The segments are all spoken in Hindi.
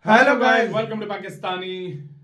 Hello guys, welcome to Pakistani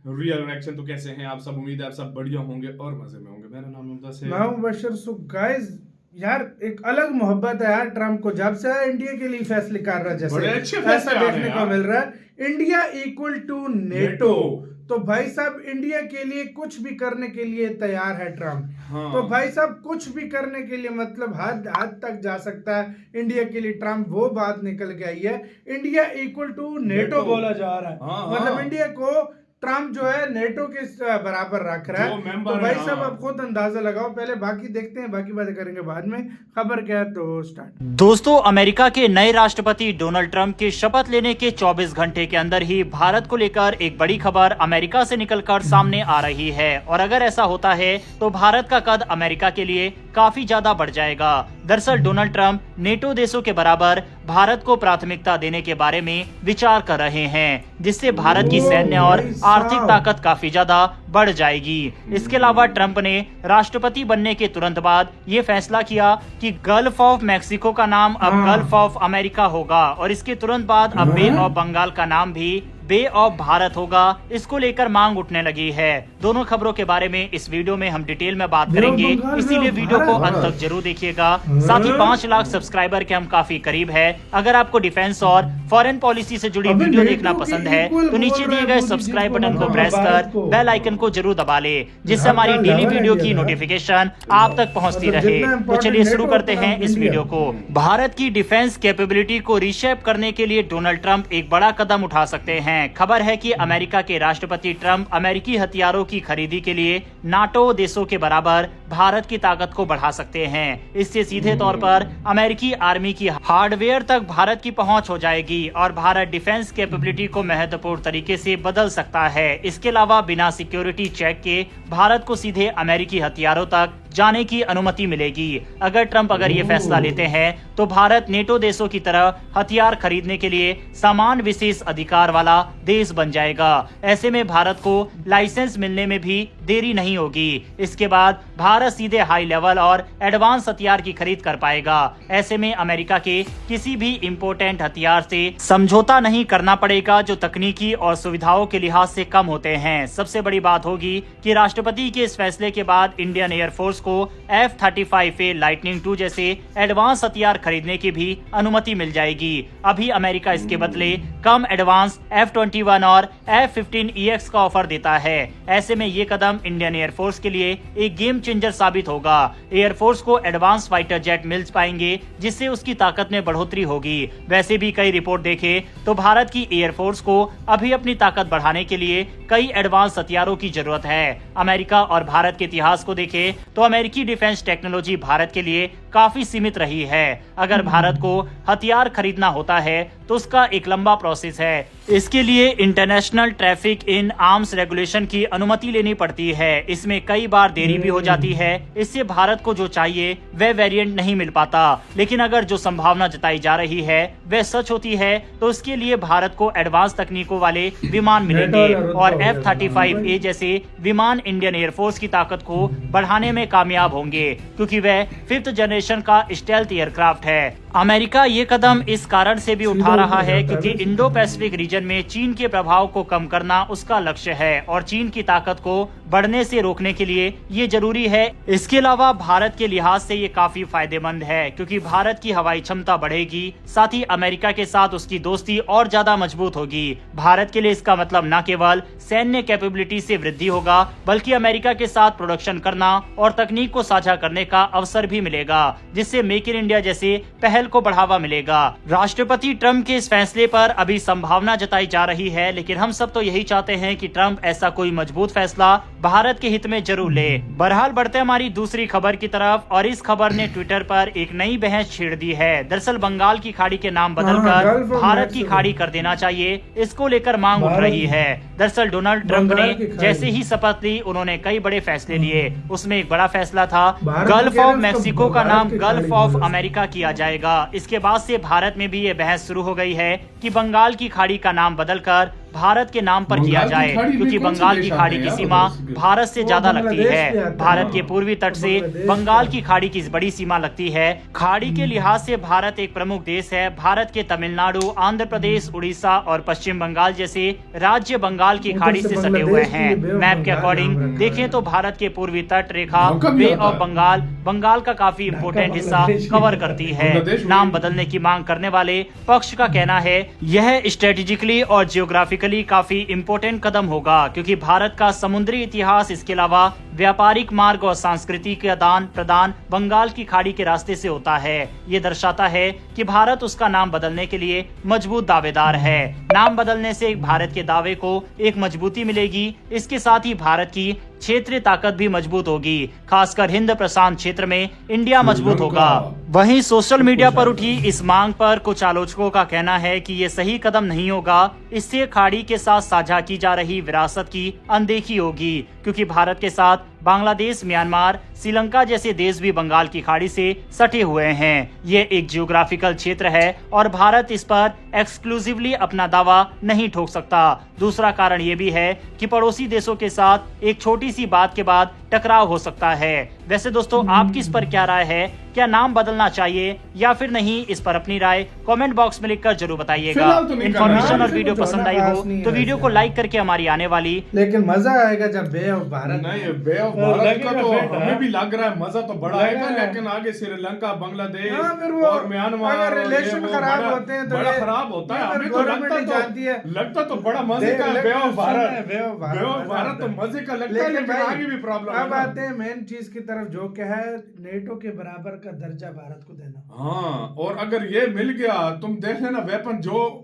real reaction. तो कैसे हैं आप सब? उम्मीद है आप सब बढ़िया होंगे और मजे में होंगे। मेरा नाम मुमताज है। मैं हूं बशर। सो गाइस, यार एक अलग मोहब्बत है यार ट्रम्प को। जब से इंडिया के लिए फैसले कर रहा है, बड़े जैसे अच्छे फैसले ऐसा आ रहे हैं देखने को यार। मिल रहा है। India equal to NATO. तो भाई साहब इंडिया के लिए कुछ भी करने के लिए तैयार है ट्रम्प। हाँ। तो भाई साहब कुछ भी करने के लिए मतलब हद हद तक जा सकता है इंडिया के लिए ट्रम्प। वो बात निकल के आई है, इंडिया इक्वल टू नेटो बोला जा रहा है। हाँ, मतलब हाँ। इंडिया को ट्रम्प जो है नेटो के बराबर रख रहा जो है। मेंबर तो है, भाई हाँ। साहब आप खुद अंदाजा लगाओ। पहले बाकी देखते हैं, बाकी बातें करेंगे बाद में। खबर क्या है तो स्टार्ट। दोस्तों, अमेरिका के नए राष्ट्रपति डोनाल्ड ट्रंप के शपथ लेने के 24 घंटे के अंदर ही भारत को लेकर एक बड़ी खबर अमेरिका से निकलकर सामने आ रही है। और अगर ऐसा होता है तो भारत का कद अमेरिका के लिए काफी ज्यादा बढ़ जाएगा। दरअसल डोनाल्ड ट्रंप नेटो देशों के बराबर भारत को प्राथमिकता देने के बारे में विचार कर रहे हैं, जिससे भारत की सैन्य और आर्थिक ताकत काफी ज्यादा बढ़ जाएगी। इसके अलावा ट्रंप ने राष्ट्रपति बनने के तुरंत बाद ये फैसला किया कि गल्फ ऑफ मैक्सिको का नाम अब गल्फ ऑफ अमेरिका होगा और इसके तुरंत बाद अब बे ऑफ बंगाल का नाम भी बे ऑफ भारत होगा। इसको लेकर मांग उठने लगी है। दोनों खबरों के बारे में इस वीडियो में हम डिटेल में बात करेंगे, इसीलिए वीडियो को अंत तक जरूर देखिएगा। साथ ही 5 लाख सब्सक्राइबर के हम काफी करीब है। अगर आपको डिफेंस और फॉरेन पॉलिसी से जुड़ी वीडियो देखना पसंद है तो नीचे दिए गए सब्सक्राइब बटन को प्रेस कर बेल आइकन को जरूर दबा ले, जिससे हमारी डेली वीडियो की नोटिफिकेशन आप तक पहुंचती रहे। तो चलिए शुरू करते हैं इस वीडियो को। भारत की डिफेंस कैपेबिलिटी को रीशेप करने के लिए डोनाल्ड ट्रंप एक बड़ा कदम उठा सकते हैं। खबर है कि अमेरिका के राष्ट्रपति ट्रंप अमेरिकी हथियारों की खरीदी के लिए नाटो देशों के बराबर भारत की ताकत को बढ़ा सकते हैं। इससे सीधे तौर पर अमेरिकी आर्मी की हार्डवेयर तक भारत की पहुंच हो जाएगी और भारत डिफेंस कैपेबिलिटी को महत्वपूर्ण तरीके से बदल सकता है। इसके अलावा बिना सिक्योरिटी चेक के भारत को सीधे अमेरिकी हथियारों तक जाने की अनुमति मिलेगी। अगर ये फैसला लेते हैं तो भारत नेटो देशों की तरह हथियार खरीदने के लिए समान विशेष अधिकार वाला देश बन जाएगा। ऐसे में भारत को लाइसेंस मिलने में भी देरी नहीं होगी। इसके बाद भारत सीधे हाई लेवल और एडवांस हथियार की खरीद कर पाएगा। ऐसे में अमेरिका के किसी भी इम्पोर्टेंट हथियार से समझौता नहीं करना पड़ेगा, जो तकनीकी और सुविधाओं के लिहाज से कम होते हैं। सबसे बड़ी बात होगी कि राष्ट्रपति के इस फैसले के बाद इंडियन एयरफोर्स को F-35A लाइटनिंग 2 जैसे एडवांस हथियार खरीदने की भी अनुमति मिल जाएगी। अभी अमेरिका इसके बदले कम एडवांस F-21 और F-15EX का ऑफर देता है। ऐसे में ये कदम इंडियन एयरफोर्स के लिए एक गेम चेंजर साबित होगा। एयरफोर्स को एडवांस फाइटर जेट मिल पाएंगे, जिससे उसकी ताकत में बढ़ोतरी होगी। वैसे भी कई रिपोर्ट देखे तो भारत की एयरफोर्स को अभी अपनी ताकत बढ़ाने के लिए कई एडवांस हथियारों की जरूरत है। अमेरिका और भारत के इतिहास को देखे तो अमेरिकी डिफेंस टेक्नोलॉजी भारत के लिए काफी सीमित रही है। अगर भारत को हथियार खरीदना होता है तो उसका एक लंबा प्रोसेस है। इसके लिए international traffic in arms regulation की अनुमति लेनी पड़ती है। इसमें कई बार देरी भी हो जाती है। इससे भारत को जो चाहिए वह वेरिएंट नहीं मिल पाता। लेकिन अगर जो संभावना जताई जा रही है वह सच होती है तो इसके लिए भारत को एडवांस तकनीकों वाले विमान मिलेंगे और F-35A जैसे विमान इंडियन एयरफोर्स की ताकत को बढ़ाने में कामयाब होंगे, क्योंकि वह 5th जनरेशन का स्टेल्थ एयरक्राफ्ट है। अमेरिका ये कदम इस कारण से भी उठा रहा है क्योंकि इंडो पैसिफिक रीजन में चीन के प्रभाव को कम करना उसका लक्ष्य है और चीन की ताकत को बढ़ने से रोकने के लिए ये जरूरी है। इसके अलावा भारत के लिहाज से ये काफी फायदेमंद है, क्योंकि भारत की हवाई क्षमता बढ़ेगी, साथ ही अमेरिका के साथ उसकी दोस्ती और ज्यादा मजबूत होगी। भारत के लिए इसका मतलब न केवल सैन्य कैपेबिलिटी से वृद्धि होगा, बल्कि अमेरिका के साथ प्रोडक्शन करना और तकनीक को साझा करने का अवसर भी मिलेगा, जिससे मेक इन इंडिया जैसे पहल को बढ़ावा मिलेगा। राष्ट्रपति ट्रंप के इस फैसले पर अभी संभावना जताई जा रही है, लेकिन हम सब तो यही चाहते हैं कि ट्रंप ऐसा कोई मजबूत फैसला भारत के हित में जरूर ले। बहरहाल बढ़ते हमारी दूसरी खबर की तरफ, और इस खबर ने ट्विटर पर एक नई बहस छेड़ दी है। दरअसल बंगाल की खाड़ी के नाम बदलकर भारत की खाड़ी कर देना चाहिए, इसको लेकर मांग उठ रही है। दरअसल डोनाल्ड ट्रंप ने जैसे ही शपथ ली उन्होंने कई बड़े फैसले लिए। उसमें एक बड़ा फैसला था गल्फ ऑफ मैक्सिको का नाम गल्फ ऑफ अमेरिका किया जाएगा। इसके बाद से भारत में भी ये बहस शुरू हो गई है कि बंगाल की खाड़ी का नाम बदलकर भारत के नाम पर किया बंगाल की जाए, खाड़ी में क्योंकि कौन से बंगाल देश की आते खाड़ी हैं की यार सीमा उधर? भारत से ज्यादा लगती बांग्लादेश भी है। आता है। भारत के पूर्वी तट से बांग्लादेश बंगाल भी की खाड़ी की बड़ी सीमा लगती है। खाड़ी के लिहाज से भारत एक प्रमुख देश है। भारत के तमिलनाडु, आंध्र प्रदेश, उड़ीसा और पश्चिम बंगाल जैसे राज्य बंगाल की उधर खाड़ी से से सटे बांग्लादेश हुए के हैं। लिए बे ऑफ मैप के बंगाल अकॉर्डिंग नाम रखा देखें है। तो भारत के पूर्वी तट रेखा ढाका भी बे आता ऑफ है। बंगाल का काफी इम्पोर्टेंट हिस्सा बांग्लादेश भी कवर आता है। करती है। बांग्लादेश नाम भी- बदलने की मांग करने वाले पक्ष का कहना है यह स्ट्रेटेजिकली और जियोग्राफिकली काफी इम्पोर्टेंट कदम होगा, क्योंकि भारत का समुद्री इतिहास, इसके अलावा व्यापारिक मार्ग और सांस्कृतिक आदान प्रदान बंगाल की खाड़ी के रास्ते से होता है। ये दर्शाता है कि भारत उसका नाम बदलने के लिए मजबूत दावेदार है। नाम बदलने से भारत के दावे को एक मजबूती मिलेगी। इसके साथ ही भारत की क्षेत्रीय ताकत भी मजबूत होगी, खासकर हिंद प्रशांत क्षेत्र में इंडिया मजबूत होगा। वहीं सोशल मीडिया पर उठी इस मांग पर कुछ आलोचकों का कहना है कि ये सही कदम नहीं होगा। इससे खाड़ी के साथ साझा की जा रही विरासत की अनदेखी होगी, क्योंकि भारत के साथ बांग्लादेश, म्यांमार, श्रीलंका जैसे देश भी बंगाल की खाड़ी से सटे हुए हैं। ये एक जियोग्राफिकल क्षेत्र है और भारत इस पर एक्सक्लूसिवली अपना दावा नहीं ठोक सकता। दूसरा कारण ये भी है कि पड़ोसी देशों के साथ एक छोटी सी बात के बाद टकराव हो सकता है। वैसे दोस्तों, आपकी इस पर क्या राय है? क्या नाम बदलना चाहिए या फिर नहीं? इस पर अपनी राय कमेंट बॉक्स में लिखकर जरूर बताइएगा। फिलहाल तो नहीं करना इन्फॉर्मेशन है। और वीडियो कुछ पसंद आई होना हो खास नहीं तो है वीडियो को वैसे। लाइक करके हमारी आने वाली लेकिन मजा आएगा जब बे ऑफ भारत नहीं, बे ऑफ भारत लगेगा का तो फिर, हमें हाँ। भी लग रहा है मजा तो बड़ा लगा आएगा, है। लेकिन आगे श्रीलंका, बांग्लादेश हाँ, फिर वो और म्यांमार अगर और ये रिलेशन वो खराब बड़ा- होते हैं तो बड़ा ये- खराब होता है। ये फिर हमें तो गवर्नमेंट ही जानती है। लगता तो बड़ा मजे का है bay of Bharat. Bay of bay of Bharat तो मजे का लगता है, लेकिन आगे भी प्रॉब्लम है अब ना। आते हैं मेन चीज की तरफ, जो क्या है नेटो के बराबर का दर्जा भारत को देना। हाँ, और अगर ये मिल गया, तुम देख लेना वेपन जो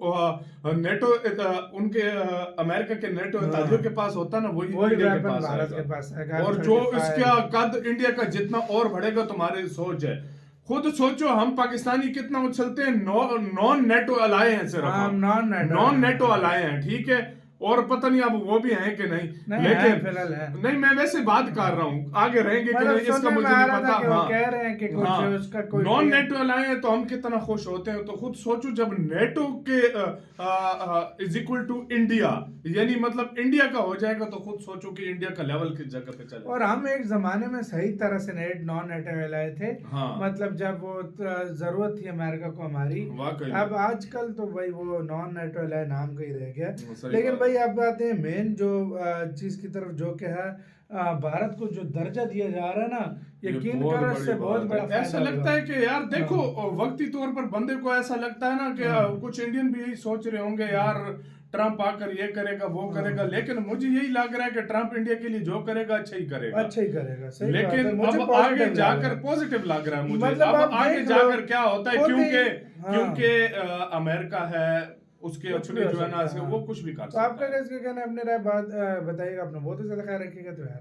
नेटो उनके अमेरिका के नेटो इत्यादियों के पास होता है ना, वही वही इंडिया के वेपन पास भारत के आएगा। पास आएगा। और जो F-35 इसका कद इंडिया का जितना और बढ़ेगा, तुम्हारी सोच है। खुद सोचो, हम पाकिस्तानी कितना उछलते हैं। नॉन नेटो अलाए हैं, सिर्फ हाँ, हम non-NATO नॉन नेटो अलाए हैं, ठीक है। और पता नहीं अब वो भी हैं कि नहीं, नहीं, लेकिन है, फिलहाल है। नहीं, मैं वैसे बात कर रहा हूँ, आगे रहेंगे कि मतलब नहीं इसका सुनने मुझे में आ नहीं रहा पता। था कि वो कह रहे हैं कि कुछ उसका कोई नॉन नेटो अलाए हैं तो हम कितना खुश होते हैं। तो खुद सोचो, जब नेटो के इज इक्वल टू इंडिया, यानी मतलब इंडिया का हो जाएगा, तो खुद सोचो कि इंडिया का लेवल किस जगह पे चले। और हम एक जमाने में सही तरह से नॉन नेटो लाए थे। हाँ। मतलब जब वो जरूरत थी अमेरिका को हमारी। वाकई। अब आजकल तो भाई वो नॉन नेटो लाए नाम का ही रह गया। सही लेकिन बात। भाई अब आते हैं मेन जो चीज की तरफ, जो क्या है भारत को जो दर्जा दिया जा रहा है ना, यकीन बहुत करो बड़ी इससे बहुत बात बड़ा है। फायदा ऐसा लगता होगा। है कि यार देखो, वक्ती तौर पर बंदे को ऐसा लगता है ना कि कुछ इंडियन भी यही सोच रहे होंगे, यार ट्रम्प आकर ये करेगा, वो करेगा। लेकिन मुझे यही लग रहा है कि ट्रम्प इंडिया के लिए जो करेगा अच्छा ही करेगा। अच्छा ही करेगा, सही बात है। लेकिन मुझे अब positive आगे लग जाकर रहा है। पॉजिटिव लग रहा है मुझे। मतलब अब आप आगे देख लो, जाकर क्या होता है, खुद ही- क्योंकि हाँ। क्योंकि अमेरिका है, उसके कुछ अपने भी हो जो है ना, सकता है, वो हाँ। कुछ भी कर तो सकता आपका है। कैसे कहना है? अपने राय बात बताइएगा। अपना बहुत ही ज्यादा ख्याल रखिएगा। तो यार